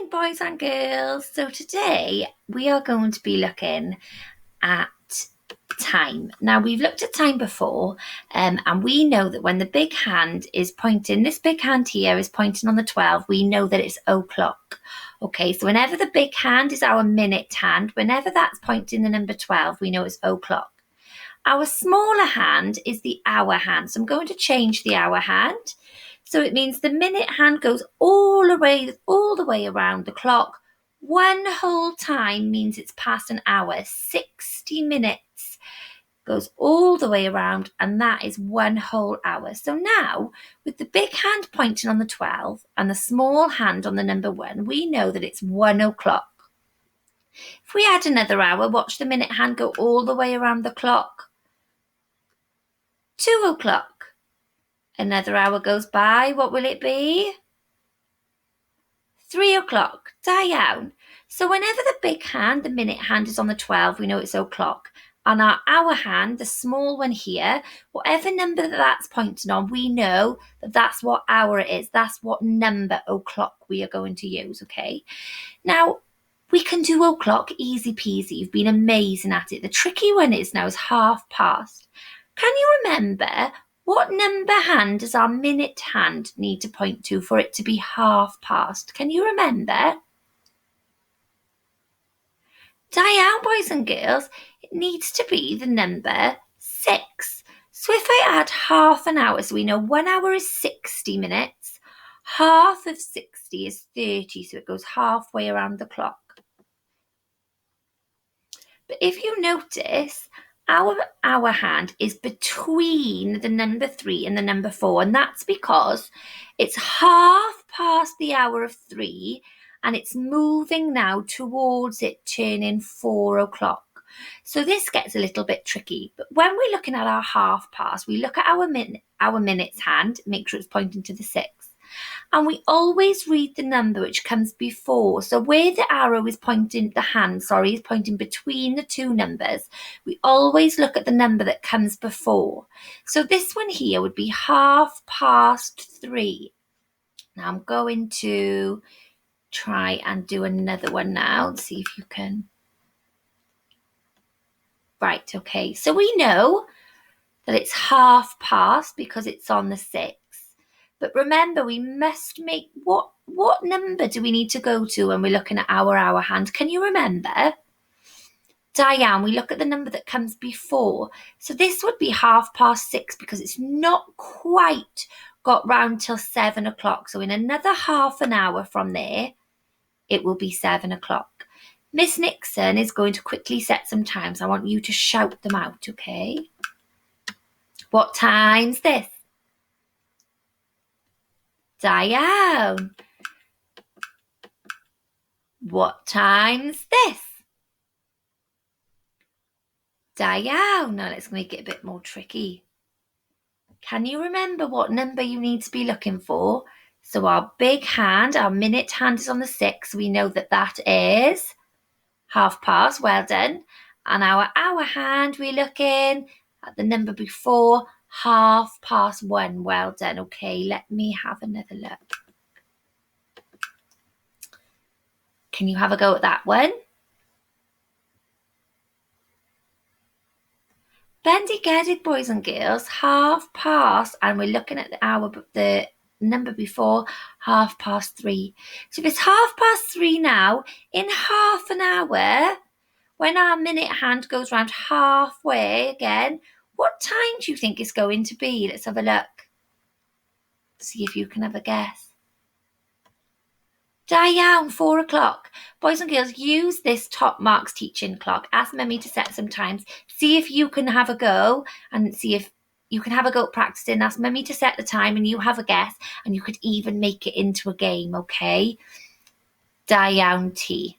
morning, boys and girls. So today we are going to be looking at time. Now, we've looked at time before, and we know that when the big hand is pointing, this big hand here is pointing on the 12, we know that it's o'clock. Okay, so whenever the big hand is our minute hand, whenever that's pointing the number 12, we know it's o'clock. Our smaller hand is the hour hand. So I'm going to change the hour hand. So it means the minute hand goes all the way around the clock. One whole time means it's past an hour. 60 minutes goes all the way around, and that is one whole hour. So now, with the big hand pointing on the 12 and the small hand on the number 1, we know that it's 1 o'clock. If we add another hour, watch the minute hand go all the way around the clock. 2 o'clock. Another hour goes by. What will it be? 3 o'clock. Down. So whenever the big hand, the minute hand, is on the 12, we know it's o'clock. On our hour hand, the small one here, whatever number that's pointing on, we know that that's what hour it is. That's what number o'clock we are going to use, okay? Now, we can do o'clock easy peasy. You've been amazing at it. The tricky one is now is half past. Can you remember what number hand does our minute hand need to point to for it to be half past? Can you remember? Down, boys and girls, it needs to be the number 6. So if I add half an hour, so we know 1 hour is 60 minutes, half of 60 is 30, so it goes halfway around the clock. But if you notice, our hour hand is between the number 3 and the number 4, and that's because it's half past the hour of 3 and it's moving now towards it turning 4 o'clock. So this gets a little bit tricky, but when we're looking at our half past, we look at our minutes hand, make sure it's pointing to the 6. And we always read the number which comes before. So where the arrow is pointing, the hand, is pointing between the two numbers, we always look at the number that comes before. So this one here would be half past 3. Now I'm going to try and do another one now and see if you can. Right, okay. So we know that it's half past because it's on the 6. But remember, we must make, what number do we need to go to when we're looking at our hour hand? Can you remember? Diane, we look at the number that comes before. So this would be half past 6 because it's not quite got round till 7 o'clock. So in another half an hour from there, it will be 7 o'clock. Miss Nixon is going to quickly set some times. I want you to shout them out, okay? What time's this? Diane. What time's this? Diane. Now let's make it a bit more tricky. Can you remember what number you need to be looking for? So our big hand, our minute hand is on the 6. We know that that is half past. Well done. And our hour hand, we're looking at the number before, half past 1. Well done. Okay, let me have another look. Can you have a go at that one? Bendigedig, boys and girls, half past, and we're looking at the number before, half past 3. So if it's half past 3 now, in half an hour, when our minute hand goes round halfway again, what time do you think it's going to be? Let's have a look. See if you can have a guess. Diane, 4 o'clock. Boys and girls, use this top marks teaching clock. Ask Mummy to set some times. See if you can have a go and see if you can have a go at practicing. Ask Mummy to set the time and you have a guess, and you could even make it into a game, okay? Diane T.